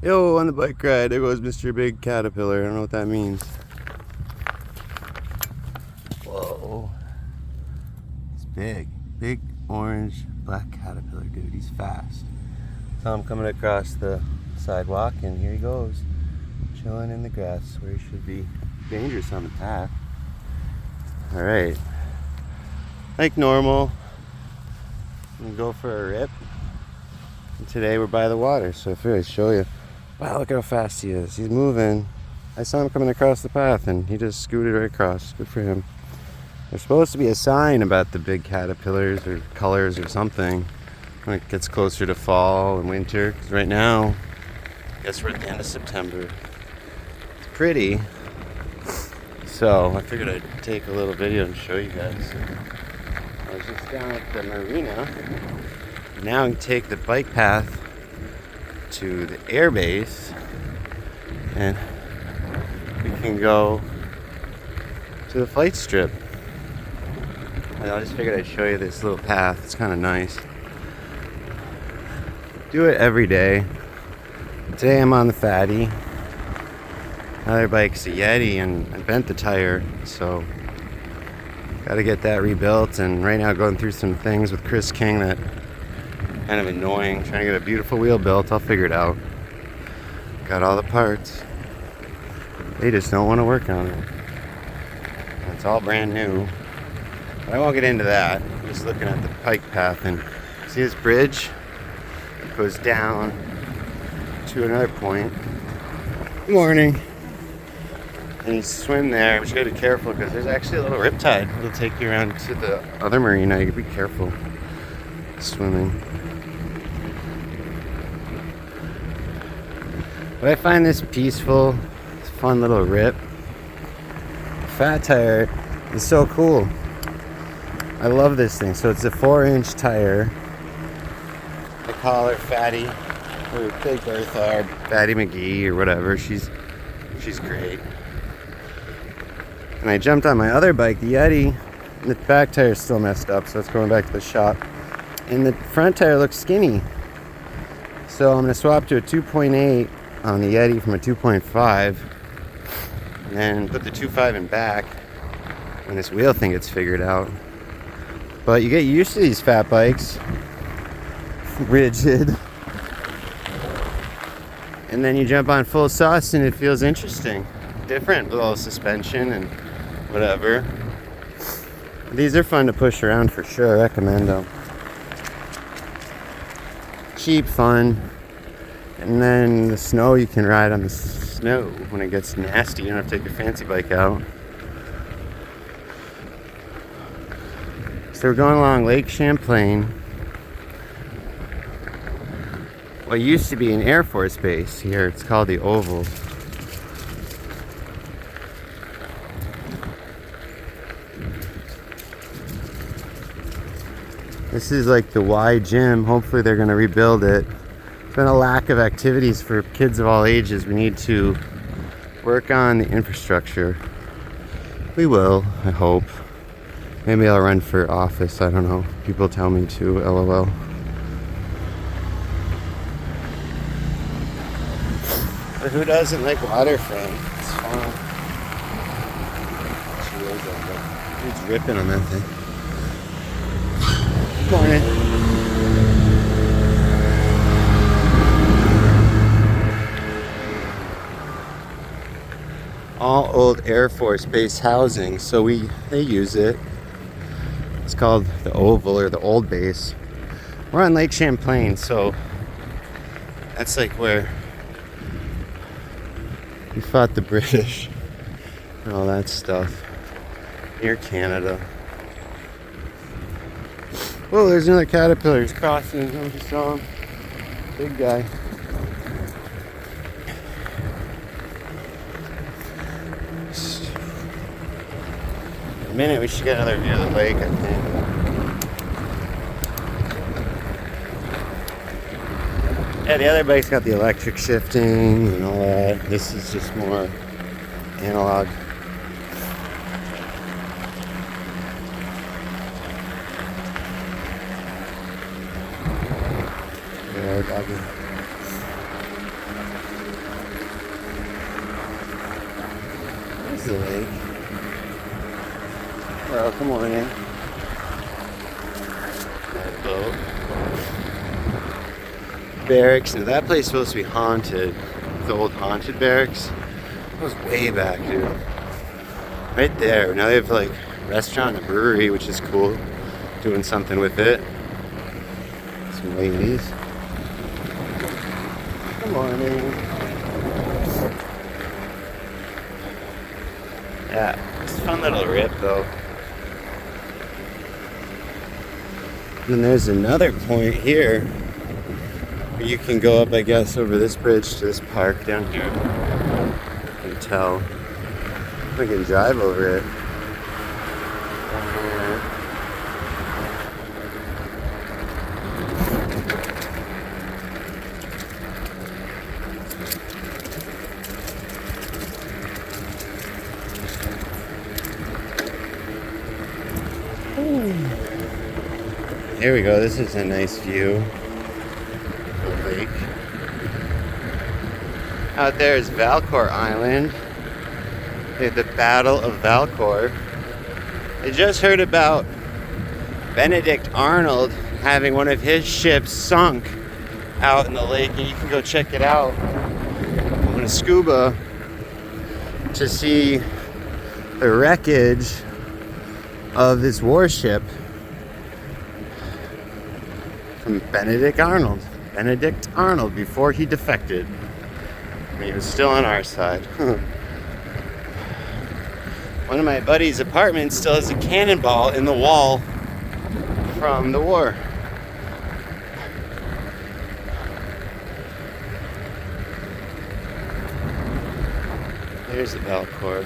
Yo, on the bike ride, there goes Mr. Big Caterpillar. I don't know what that means. Whoa. It's big. Big orange black caterpillar, dude. He's fast. So I'm coming across the sidewalk, and here he goes. Chilling in the grass where he should be. Dangerous on the path. Alright. Like normal, I'm gonna go for a rip. And today we're by the water, so I figured I'd show you. Wow, look how fast he is. He's moving. I saw him coming across the path and he just scooted right across. Good for him. There's supposed to be a sign about the big caterpillars or colors or something when it gets closer to fall and winter. 'Cause right now, I guess we're at the end of September. It's pretty. So I figured I'd take a little video and show you guys. I was just down at the marina. Now I can take the bike path to the air base and we can go to the flight strip. And I just figured I'd show you this little path. It's kind of nice. Do it every day. Today I'm on the Fatty. Another bike's a Yeti and I bent the tire, so gotta get that rebuilt. And right now going through some things with Chris King that kind of annoying. Trying to get a beautiful wheel built. I'll figure it out. Got all the parts. They just don't want to work on it. It's all brand new. But I won't get into that. I'm just looking at the bike path and see this bridge? It goes down to another point. Good morning. And you swim there, but you gotta be careful because there's actually a little riptide. It'll take you around to the other marina. You gotta be careful swimming. But I find this peaceful. It's a fun little rip. Fat tire is so cool. I love this thing. So it's a 4-inch tire. I call her Fatty, or Big Bertha, or Fatty McGee, or whatever. She's great. And I jumped on my other bike, the Yeti, and the back tire is still messed up, so it's going back to the shop. And the front tire looks skinny. So I'm gonna swap to a 2.8 on the Yeti from a 2.5 and then put the 2.5 in back when this wheel thing gets figured out. But you get used to these fat bikes, rigid, and then you jump on full sauce and it feels interesting, different with all the suspension and whatever. These are fun to push around for sure. I recommend them. Cheap, fun. And then the snow, you can ride on the snow when it gets nasty. You don't have to take your fancy bike out. So we're going along Lake Champlain, what used to be an Air Force base here. It's called the Oval. This is like the Y gym. Hopefully they're going to rebuild it. There's been a lack of activities for kids of all ages. We need to work on the infrastructure. We will, I hope. Maybe I'll run for office. I don't know. People tell me to, LOL. But who doesn't like waterfront? It's fun. Dude's ripping on that thing. Good morning. All old Air Force Base housing, so they use it. It's called the Oval or the Old Base. We're on Lake Champlain, so that's like where we fought the British and all that stuff. Near Canada. Whoa, there's another caterpillar. He's crossing. I just saw him. Big guy. In a minute, we should get another view of the lake, I think. Yeah, the other bike's got the electric shifting and all that. This is just more analog. Yeah, doggy. There's the lake. Well, come on in. That boat. Barracks. Now that place is supposed to be haunted. The old haunted barracks. That was way back, dude. Right there. Now they have like a restaurant and a brewery, which is cool. Doing something with it. Some ladies. Good morning. Yeah, it's a fun little rip though. And there's another point here where you can go up, I guess, over this bridge to this park down here. You can tell. I can drive over it. Here we go. This is a nice view of the lake. Out there is Valcour Island. They had the Battle of Valcour. I just heard about Benedict Arnold having one of his ships sunk out in the lake, and you can go check it out. I'm going to scuba to see the wreckage of this warship from Benedict Arnold. Benedict Arnold before he defected. When he was still on our side. One of my buddy's apartments still has a cannonball in the wall from the war. There's the Valcour.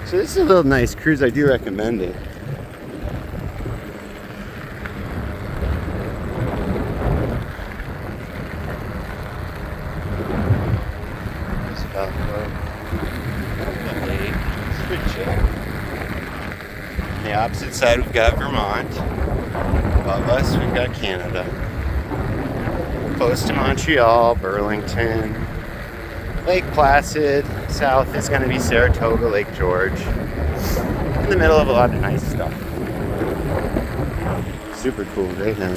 So this is a little nice cruise. I do recommend it. There's Valcour. The lake. It's pretty chill. On the opposite side we've got Vermont. Above us we've got Canada. Close to Montreal, Burlington. Lake Placid, south is going to be Saratoga, Lake George. In the middle of a lot of nice stuff. Super cool right now.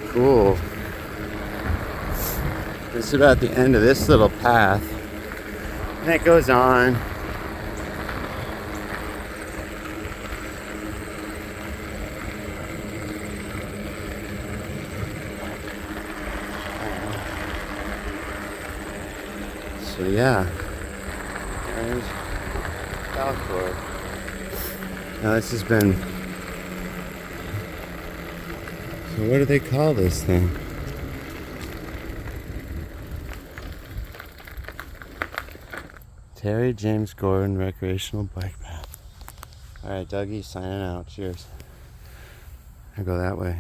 Cool. This is about the end of this little path. And it goes on. So yeah, there's Valcour. Now this has been, so what do they call this thing? Terry James Gordon Recreational Bike Path. Alright, Dougie signing out. Cheers. I go that way.